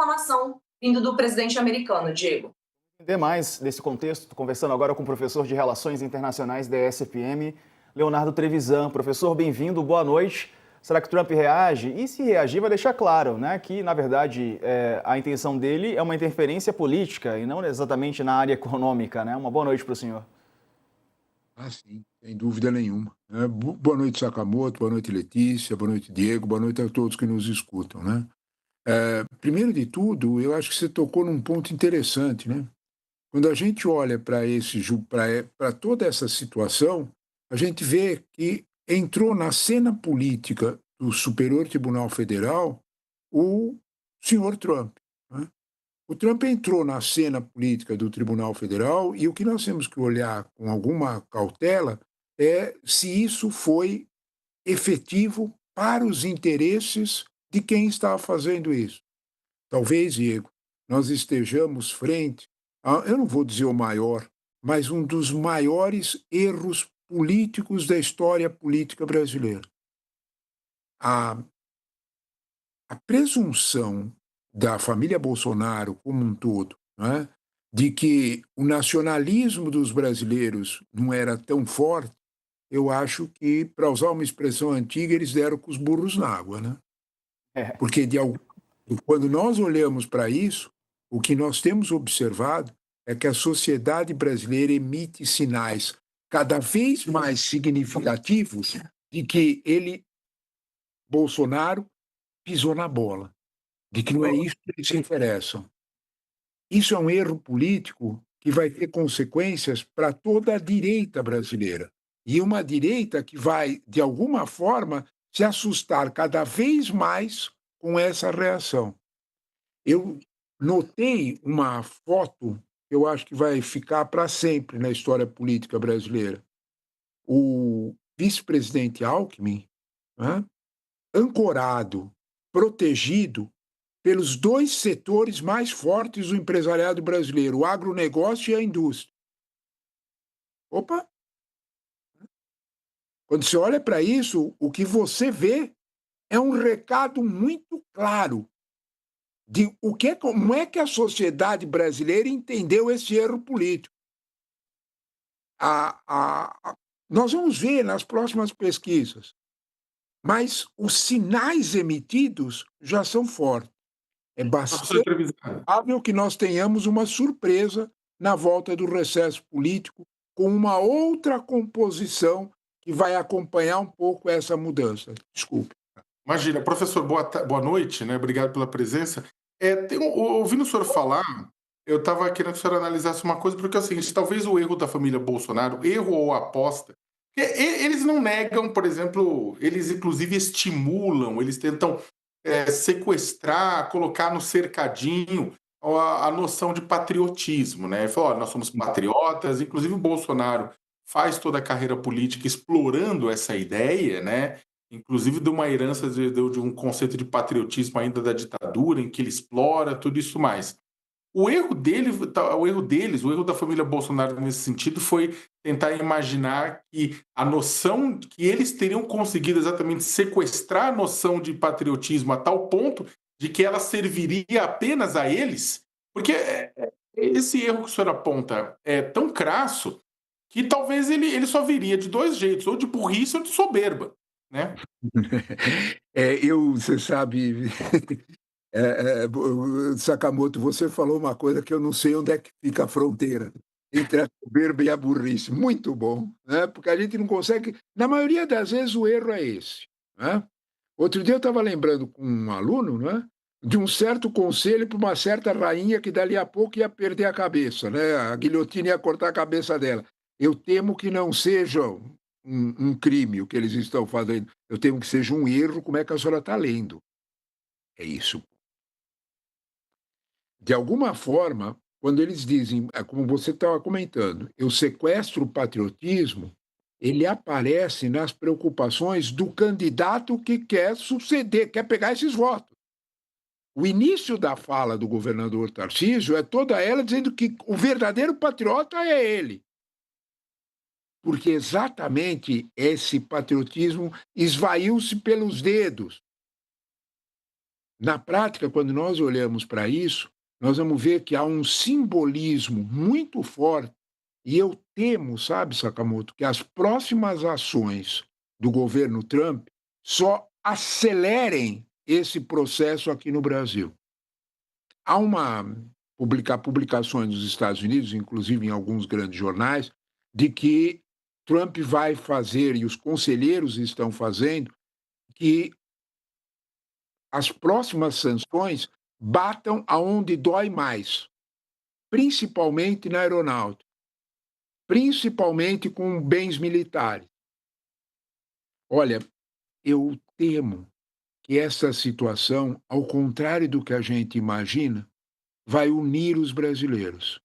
reclamação vindo do presidente americano, Diego. Entender mais desse contexto, estou conversando agora com o professor de Relações Internacionais da ESPM, Leonardo Trevisan. Professor, bem-vindo, boa noite. Será que Trump reage? E se reagir, vai deixar claro, né, que, na verdade, a intenção dele é uma interferência política e não exatamente na área econômica, né? Uma boa noite para o senhor. Ah, sim, sem dúvida nenhuma, né. Boa noite, Sakamoto, boa noite, Letícia, boa noite, Diego, boa noite a todos que nos escutam, né. Primeiro de tudo, eu acho que você tocou num ponto interessante, né. Quando a gente olha para esse para toda essa situação, a gente vê que entrou na cena política do Superior Tribunal Federal o senhor Trump, né. O Trump entrou na cena política do Tribunal Federal e o que nós temos que olhar com alguma cautela é se isso foi efetivo para os interesses de quem está fazendo isso. Talvez, Diego, nós estejamos frente a, eu não vou dizer o maior, mas um dos maiores erros políticos da história política brasileira. A A presunção da família Bolsonaro como um todo, não é, de que o nacionalismo dos brasileiros não era tão forte, eu acho que, para usar uma expressão antiga, eles deram com os burros na água, né. É, Porque quando nós olhamos para isso, o que nós temos observado é que a sociedade brasileira emite sinais cada vez mais significativos de que Bolsonaro, pisou na bola. De que não é isso que eles se interessam. Isso é um erro político que vai ter consequências para toda a direita brasileira. E uma direita que vai, de alguma forma, se assustar cada vez mais com essa reação. Eu notei uma foto que eu acho que vai ficar para sempre na história política brasileira. O vice-presidente Alckmin, né, ancorado, protegido pelos 2 setores mais fortes do empresariado brasileiro, o agronegócio e a indústria. Opa, quando você olha para isso, o que você vê é um recado muito claro de como é que a sociedade brasileira entendeu esse erro político. A Nós vamos ver nas próximas pesquisas, mas os sinais emitidos já são fortes. É Professor bastante Trevisan, provável que nós tenhamos uma surpresa na volta do recesso político, com uma outra composição que vai acompanhar um pouco essa mudança. Desculpe. imagina, professor, boa noite, né? Obrigado pela presença. Ouvindo o senhor falar, eu estava querendo que o senhor analisasse uma coisa, porque é o seguinte, talvez o erro da família Bolsonaro, erro ou aposta, eles não negam, por exemplo, eles inclusive estimulam, eles tentam sequestrar, colocar no cercadinho a noção de patriotismo, né? Ele falou, "Ó, nós somos patriotas", inclusive o Bolsonaro faz toda a carreira política explorando essa ideia, né? Inclusive de uma herança de um conceito de patriotismo ainda da ditadura, em que ele explora tudo isso mais. O erro da família Bolsonaro nesse sentido foi tentar imaginar que a noção que eles teriam conseguido exatamente sequestrar a noção de patriotismo a tal ponto de que ela serviria apenas a eles, porque esse erro que o senhor aponta é tão crasso que talvez ele só viria de dois jeitos, ou de burrice ou de soberba, né? Você sabe, Sakamoto, você falou uma coisa que eu não sei onde é que fica a fronteira entre a soberba e a burrice. Muito bom, né? Porque a gente não consegue. Na maioria das vezes o erro é esse, né? Outro dia eu estava lembrando com um aluno, né, de um certo conselho para uma certa rainha que dali a pouco ia perder a cabeça, né? A guilhotina ia cortar a cabeça dela. Eu temo que não seja um crime o que eles estão fazendo. Eu temo que seja um erro. Como é que a senhora está lendo? É isso. De alguma forma, quando eles dizem, como você estava comentando, eu sequestro o patriotismo, ele aparece nas preocupações do candidato que quer suceder, quer pegar esses votos. O início da fala do governador Tarcísio é toda ela dizendo que o verdadeiro patriota é ele. Porque exatamente esse patriotismo esvaiu-se pelos dedos. Na prática, quando nós olhamos para isso, nós vamos ver que há um simbolismo muito forte, e eu temo, sabe, Sakamoto, que as próximas ações do governo Trump só acelerem esse processo aqui no Brasil. Há publicações nos Estados Unidos, inclusive em alguns grandes jornais, de que Trump vai fazer, e os conselheiros estão fazendo, que as próximas sanções batam aonde dói mais, principalmente na aeronáutica, principalmente com bens militares. Olha, eu temo que essa situação, ao contrário do que a gente imagina, vai unir os brasileiros.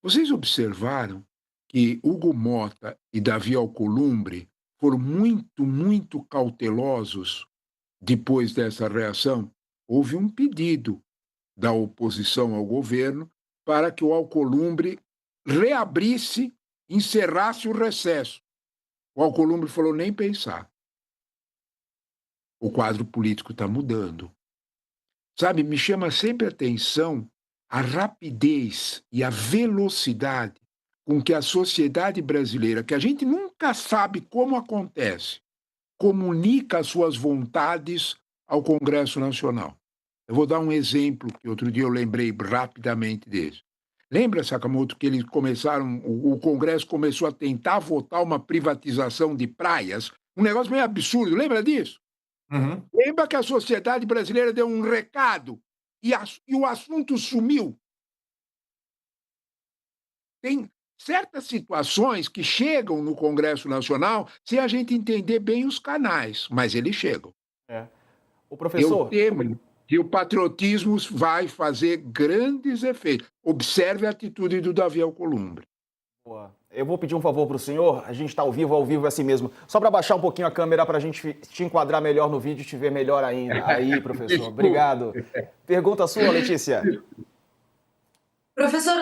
Vocês observaram que Hugo Mota e Davi Alcolumbre foram muito, muito cautelosos depois dessa reação? Houve um pedido da oposição ao governo para que o Alcolumbre reabrisse, encerrasse o recesso. O Alcolumbre falou: nem pensar. O quadro político está mudando. Sabe, me chama sempre a atenção a rapidez e a velocidade com que a sociedade brasileira, que a gente nunca sabe como acontece, comunica as suas vontades ao Congresso Nacional. Eu vou dar um exemplo que outro dia eu lembrei rapidamente desse. Lembra, Sakamoto, que eles começaram, o Congresso começou a tentar votar uma privatização de praias? Um negócio meio absurdo, lembra disso? Uhum. Lembra que a sociedade brasileira deu um recado e o assunto sumiu? Tem certas situações que chegam no Congresso Nacional se a gente entender bem os canais, mas eles chegam. É. O Eu professor, temo que o patriotismo vai fazer grandes efeitos. Observe a atitude do Davi Alcolumbre. boa. Eu vou pedir um favor para o senhor, a gente está ao vivo é assim mesmo. Só para baixar um pouquinho a câmera para a gente te enquadrar melhor no vídeo e te ver melhor ainda. Aí, professor, obrigado. Pergunta sua, Letícia. Professor,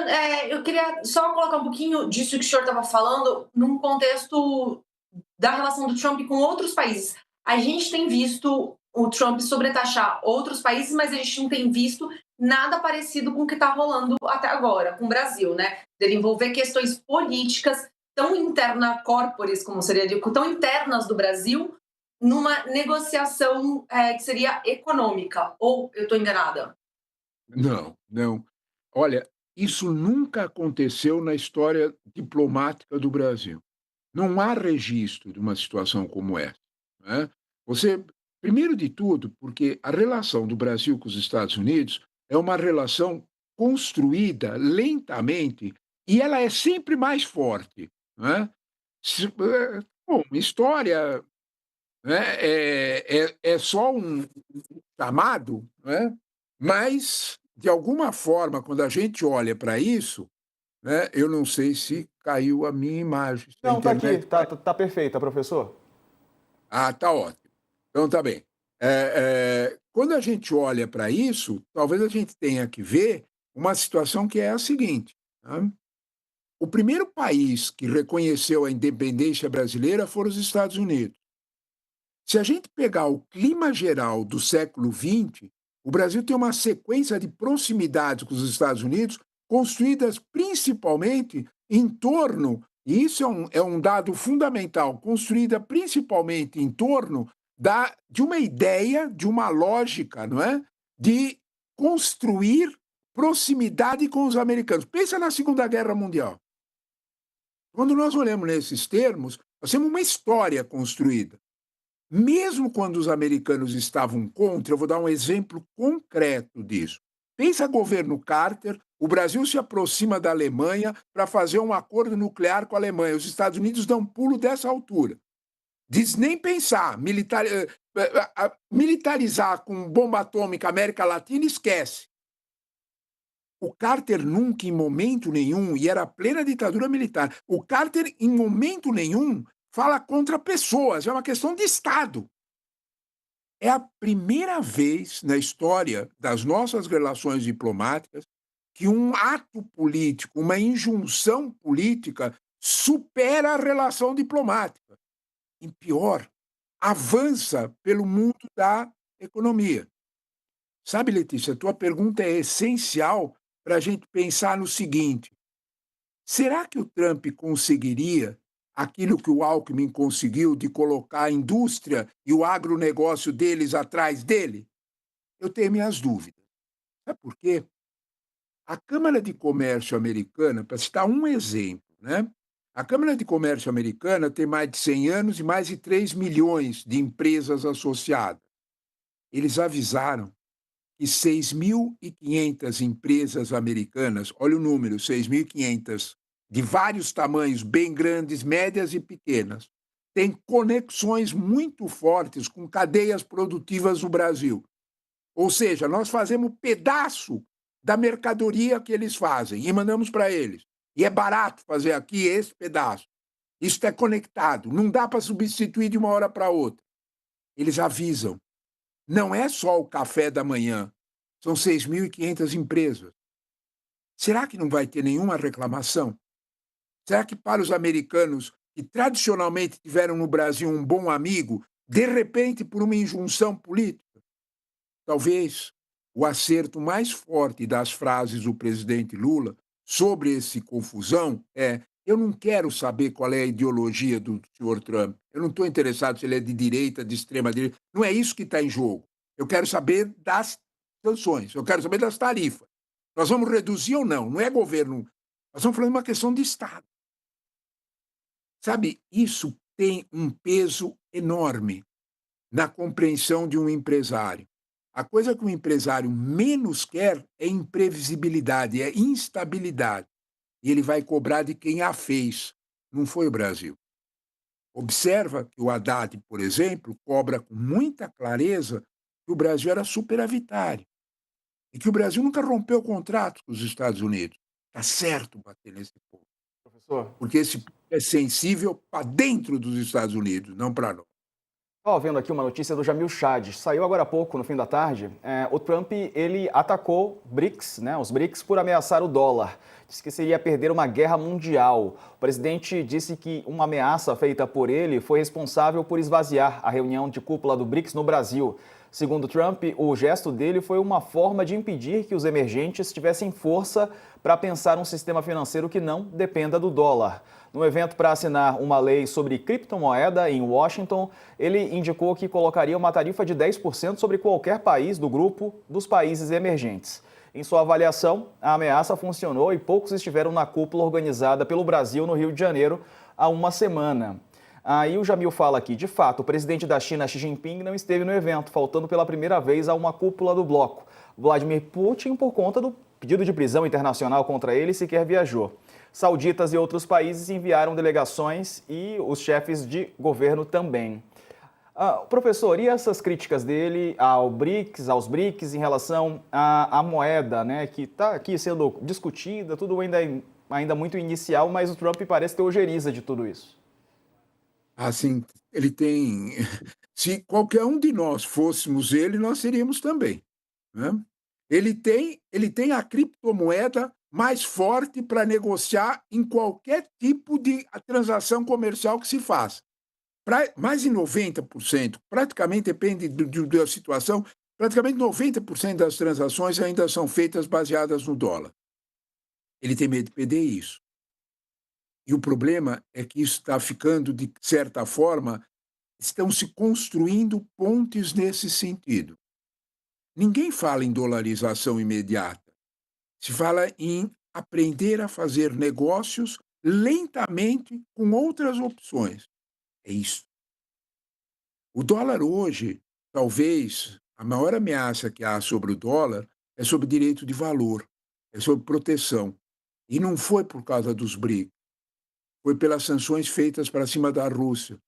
eu queria só colocar um pouquinho disso que o senhor estava falando num contexto da relação do Trump com outros países. A gente tem visto o Trump sobretaxar outros países, mas a gente não tem visto nada parecido com o que está rolando até agora com o Brasil, né? Dele envolver questões políticas tão interna corporis, como seria dito, tão internas do Brasil, numa negociação que seria econômica. Ou eu estou enganada? Não, não. Olha, isso nunca aconteceu na história diplomática do Brasil. Não há registro de uma situação como essa, né. Você primeiro de tudo, porque a relação do Brasil com os Estados Unidos é uma relação construída lentamente e ela é sempre mais forte, né. Bom, história, né, é só um chamado, né, mas, de alguma forma, quando a gente olha para isso, né, eu não sei se caiu a minha imagem, se a Não, tá aqui, internet tá perfeita, professor. ah, tá ótimo. Então tá bem. Quando a gente olha para isso, talvez a gente tenha que ver uma situação que é a seguinte, né, o primeiro país que reconheceu a independência brasileira foram os Estados Unidos. Se a gente pegar o clima geral do século XX, o Brasil tem uma sequência de proximidades com os Estados Unidos, construídas principalmente em torno, e isso é um dado fundamental, construída principalmente em torno de uma ideia, de uma lógica, não é? De construir proximidade com os americanos. Pensa na Segunda Guerra Mundial. Quando nós olhamos nesses termos, nós temos uma história construída. Mesmo quando os americanos estavam contra, eu vou dar um exemplo concreto disso. Pensa governo Carter, o Brasil se aproxima da Alemanha para fazer um acordo nuclear com a Alemanha. Os Estados Unidos dão um pulo dessa altura. Diz nem pensar, militarizar com bomba atômica a América Latina, esquece. O Carter nunca, em momento nenhum, e era plena ditadura militar, o Carter, em momento nenhum, fala contra pessoas, é uma questão de Estado. É a primeira vez na história das nossas relações diplomáticas que um ato político, uma injunção política, supera a relação diplomática. E pior, avança pelo mundo da economia. Sabe, Letícia, a tua pergunta é essencial para a gente pensar no seguinte: será que o Trump conseguiria aquilo que o Alckmin conseguiu de colocar a indústria e o agronegócio deles atrás dele? Eu tenho minhas dúvidas. Sabe por quê? A Câmara de Comércio americana, para citar um exemplo, né? A Câmara de Comércio americana tem mais de 100 anos e mais de 3 milhões de empresas associadas. Eles avisaram que 6.500 empresas americanas, olha o número, 6.500, de vários tamanhos, bem grandes, médias e pequenas, têm conexões muito fortes com cadeias produtivas no Brasil. Ou seja, nós fazemos pedaço da mercadoria que eles fazem e mandamos para eles. E é barato fazer aqui esse pedaço. Isso está conectado, não dá para substituir de uma hora para outra. Eles avisam. Não é só o café da manhã, são 6.500 empresas. Será que não vai ter nenhuma reclamação? Será que para os americanos, que tradicionalmente tiveram no Brasil um bom amigo, de repente, por uma injunção política, talvez o acerto mais forte das frases do presidente Lula sobre essa confusão é: eu não quero saber qual é a ideologia do senhor Trump. Eu não estou interessado se ele é de direita, de extrema direita. Não é isso que está em jogo. Eu quero saber das sanções, eu quero saber das tarifas. Nós vamos reduzir ou não? Não é governo. Nós estamos falando de uma questão de Estado. Sabe, isso tem um peso enorme na compreensão de um empresário. A coisa que o empresário menos quer é imprevisibilidade, é instabilidade. E ele vai cobrar de quem a fez. Não foi o Brasil. Observa que o Haddad, por exemplo, cobra com muita clareza que o Brasil era superavitário e que o Brasil nunca rompeu contratos com os Estados Unidos. Está certo bater nesse ponto, Professor, porque esse ponto é sensível para dentro dos Estados Unidos, não para nós. estava vendo aqui uma notícia do Jamil Chad, saiu agora há pouco, no fim da tarde. O Trump, ele atacou BRICS, né, os BRICS, por ameaçar o dólar. Disse que seria perder uma guerra mundial. O presidente disse que uma ameaça feita por ele foi responsável por esvaziar a reunião de cúpula do BRICS no Brasil. Segundo Trump, o gesto dele foi uma forma de impedir que os emergentes tivessem força para pensar um sistema financeiro que não dependa do dólar. No evento para assinar uma lei sobre criptomoeda em Washington, ele indicou que colocaria uma tarifa de 10% sobre qualquer país do grupo dos países emergentes. Em sua avaliação, a ameaça funcionou e poucos estiveram na cúpula organizada pelo Brasil no Rio de Janeiro há uma semana. Aí o Jamil fala aqui, de fato, o presidente da China, Xi Jinping, não esteve no evento, faltando pela primeira vez a uma cúpula do bloco. Vladimir Putin, por conta do pedido de prisão internacional contra ele, sequer viajou. Sauditas e outros países enviaram delegações e os chefes de governo também. Professor, e essas críticas dele aos BRICS em relação à moeda, né, que está aqui sendo discutida, tudo ainda muito inicial, mas o Trump parece ter ojeriza de tudo isso. Assim, ele tem. Se qualquer um de nós fôssemos ele, nós seríamos também. Né? Ele tem a criptomoeda mais forte para negociar em qualquer tipo de transação comercial que se faça. Mais de 90%, praticamente depende da situação, praticamente 90% das transações ainda são feitas baseadas no dólar. Ele tem medo de perder isso. E o problema é que isso está ficando, de certa forma, estão se construindo pontes nesse sentido. Ninguém fala em dolarização imediata. Se fala em aprender a fazer negócios lentamente com outras opções. É isso. O dólar hoje, talvez, a maior ameaça que há sobre o dólar é sobre direito de valor, é sobre proteção. E não foi por causa dos BRICS, foi pelas sanções feitas para cima da Rússia,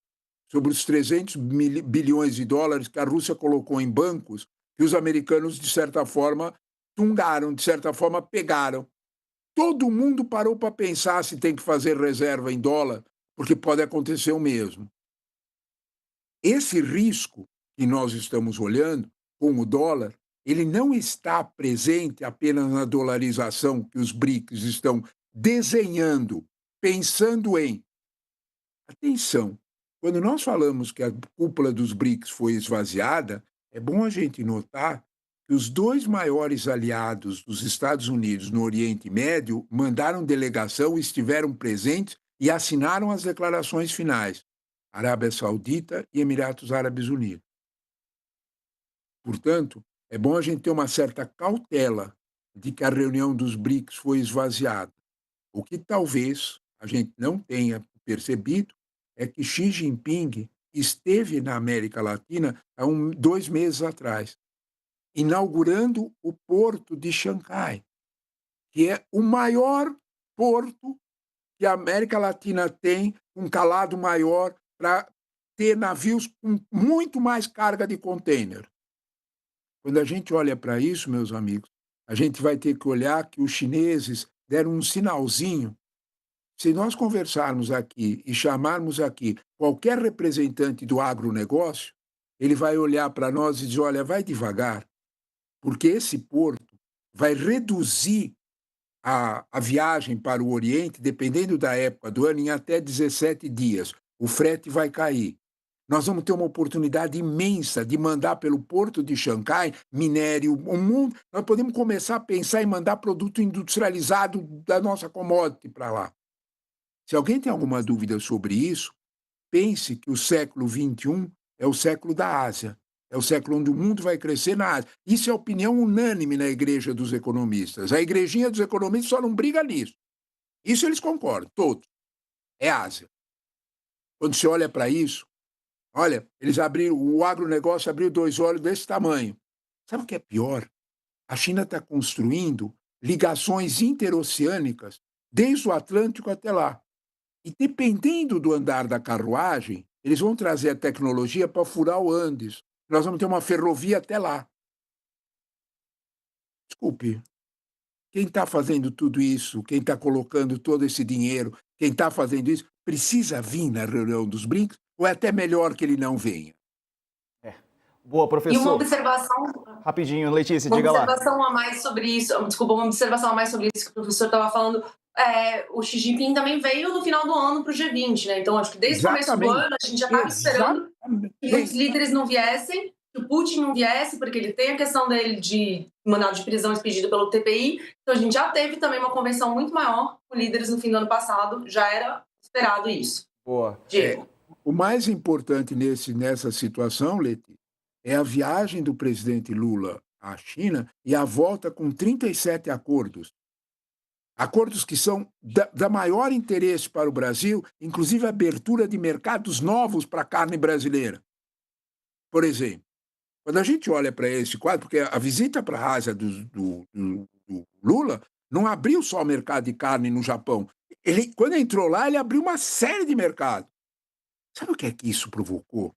sobre os 300 bilhões de dólares que a Rússia colocou em bancos, que os americanos, de certa forma, tungaram, de certa forma, pegaram. Todo mundo parou para pensar se tem que fazer reserva em dólar, porque pode acontecer o mesmo. Esse risco que nós estamos olhando com o dólar, ele não está presente apenas na dolarização que os BRICS estão desenhando, pensando em. Atenção, quando nós falamos que a cúpula dos BRICS foi esvaziada, é bom a gente notar que os dois maiores aliados dos Estados Unidos no Oriente Médio mandaram delegação, estiveram presentes e assinaram as declarações finais: Arábia Saudita e Emirados Árabes Unidos. Portanto, é bom a gente ter uma certa cautela de que a reunião dos BRICS foi esvaziada. O que talvez a gente não tenha percebido é que Xi Jinping esteve na América Latina há 2 meses atrás, inaugurando o porto de Xangai, que é o maior porto que a América Latina tem, um calado maior para ter navios com muito mais carga de container. Quando a gente olha para isso, meus amigos, a gente vai ter que olhar que os chineses deram um sinalzinho. Se nós conversarmos aqui e chamarmos aqui qualquer representante do agronegócio, ele vai olhar para nós e dizer: olha, vai devagar, porque esse porto vai reduzir a viagem para o Oriente, dependendo da época do ano, em até 17 dias. O frete vai cair. Nós vamos ter uma oportunidade imensa de mandar pelo porto de Xangai minério, o mundo. Nós podemos começar a pensar em mandar produto industrializado da nossa commodity para lá. Se alguém tem alguma dúvida sobre isso, pense que o século XXI é o século da Ásia. É o século onde o mundo vai crescer na Ásia. Isso é opinião unânime na igreja dos economistas. A igrejinha dos economistas só não briga nisso. Isso eles concordam, todos. É Ásia. Quando você olha para isso, olha, eles abriram, o agronegócio abriu 2 olhos desse tamanho. Sabe o que é pior? A China está construindo ligações interoceânicas desde o Atlântico até lá. E dependendo do andar da carruagem, eles vão trazer a tecnologia para furar o Andes. Nós vamos ter uma ferrovia até lá. Desculpe, quem está fazendo tudo isso, quem está colocando todo esse dinheiro, quem está fazendo isso, precisa vir na reunião dos BRICS ou é até melhor que ele não venha? Boa, E professor. uma observação. Rapidinho, Letícia, Uma diga lá. observação a mais sobre isso. Desculpa, uma observação a mais sobre isso que o professor estava falando. O Xi Jinping também veio no final do ano para o G20, né? Então, acho que desde o começo do ano a gente já estava esperando que muitos líderes não viessem, que o Putin não viesse, porque ele tem a questão dele de mandado de prisão expedido pelo TPI. Então, a gente já teve também uma convenção muito maior com líderes no fim do ano passado. Já era esperado isso. Boa. Diego. O mais importante nessa situação, Leti, é a viagem do presidente Lula à China e a volta com 37 acordos. Acordos que são da maior interesse para o Brasil, inclusive a abertura de mercados novos para a carne brasileira. Por exemplo, quando a gente olha para esse quadro, porque a visita para a Ásia do Lula não abriu só o mercado de carne no Japão. Quando entrou lá, ele abriu uma série de mercados. Sabe o que é que isso provocou?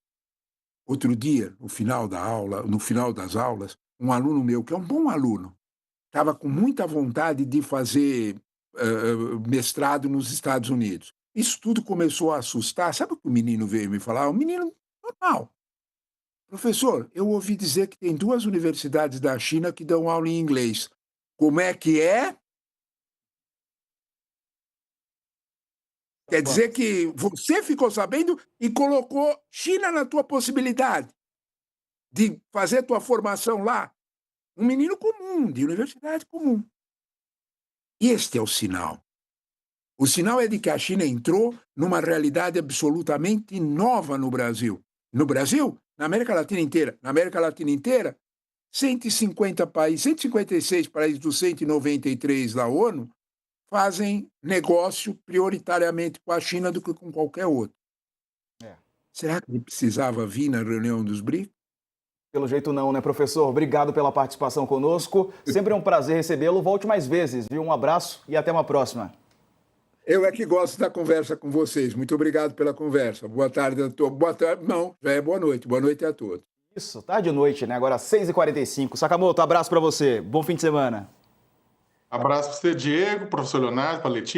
Outro dia, no final das aulas, um aluno meu, que é um bom aluno, estava com muita vontade de fazer mestrado nos Estados Unidos. Isso tudo começou a assustar. Sabe o que o menino veio me falar? Um menino normal. Professor, eu ouvi dizer que tem 2 universidades da China que dão aula em inglês. Como é que é? Quer dizer que você ficou sabendo e colocou China na tua possibilidade de fazer tua formação lá. Um menino comum, de universidade comum. E este é o sinal. O sinal é de que a China entrou numa realidade absolutamente nova no Brasil. No Brasil, na América Latina inteira. Na América Latina inteira, 150 países, 156 países dos 193 da ONU fazem negócio prioritariamente com a China do que com qualquer outro. Será que ele precisava vir na reunião dos BRICS? Pelo jeito não, né, professor? Obrigado pela participação conosco. Sempre é um prazer recebê-lo. Volte mais vezes, viu? Um abraço e até uma próxima. Eu é que gosto da conversa com vocês. Muito obrigado pela conversa. Boa tarde a todos. Boa tarde. Não, já é boa noite. Boa noite a todos. Isso, tarde e noite, né? Agora 6h45. Sakamoto, abraço para você. Bom fim de semana. Abraço para você, Diego, professor Leonardo, para a Letícia.